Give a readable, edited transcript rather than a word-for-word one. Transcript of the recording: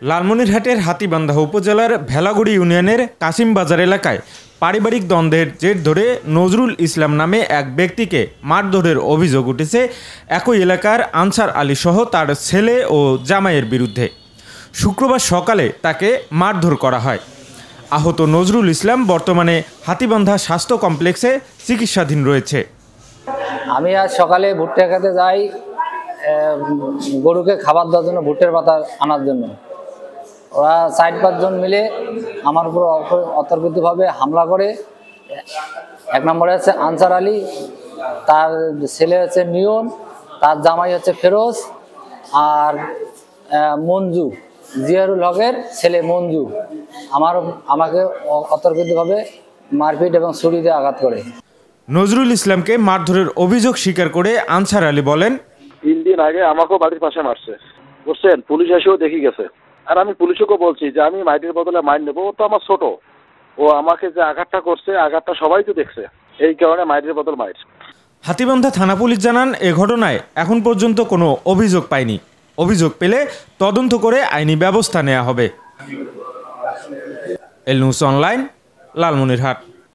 লালমনিরহাটের হাতীবান্ধা উপজেলার ভেলাগুড়ি ইউনিয়নের কাশিমবাজার এলাকায় পারিবারিক দ্বন্দ্বের জের ধরে নজরুল ইসলাম নামে এক ব্যক্তিকে মারধরের অভিযোগ উঠেছে একই এলাকার আনসার আলী সহ তার ছেলে ও জামাইয়ের বিরুদ্ধে। শুক্রবার সকালে তাকে মারধর করা হয়। আহত নজরুল ইসলাম বর্তমানে হাতীবান্ধা স্বাস্থ্য কমপ্লেক্সে চিকিৎসাধীন রয়েছে। আমি আজ সকালে ভুট্টা খেতে যাই গরুকে খাবার দেওয়ার জন্য, ভুট্টের পাতা আনার জন্য। ওরা 4-5 জন মিলে আমার উপর অতর্কিতভাবে হামলা করে। এক নম্বরে হচ্ছে আনসার আলী, তার ছেলে হচ্ছে নিয়ন, তার জামাই হচ্ছে ফেরোজ, আর মঞ্জু, জিয়ারুল হকের ছেলে মঞ্জু আমাকে অতর্কিতভাবে মারপিট এবং ছুরি দিয়ে আঘাত করে। নজরুল ইসলামকে মারধরের অভিযোগ স্বীকার করে আনসার আলী বলেন, 3 দিন আগে আমাকেও বাড়ির পাশে মারছে, বুঝছেন, পুলিশ এসেও দেখে গেছে। আর আমি পুলিশকে বলছি যে আমি মাইটের বদলে মাইর নেবো, ও তো আমার ছোট, ও আমাকে যে আঘাতটা করছে, আঘাতটা সবাই তো দেখছে, এই কারণে মাইটের বদল মাইর। হাতীবান্ধা থানা পুলিশ জানান, এ ঘটনায় এখন পর্যন্ত কোনো অভিযোগ পায়নি। অভিযোগ পেলে তদন্ত করে আইনি ব্যবস্থা নেওয়া হবে। এল নিউজ অনলাইন, লালমনিরহাট।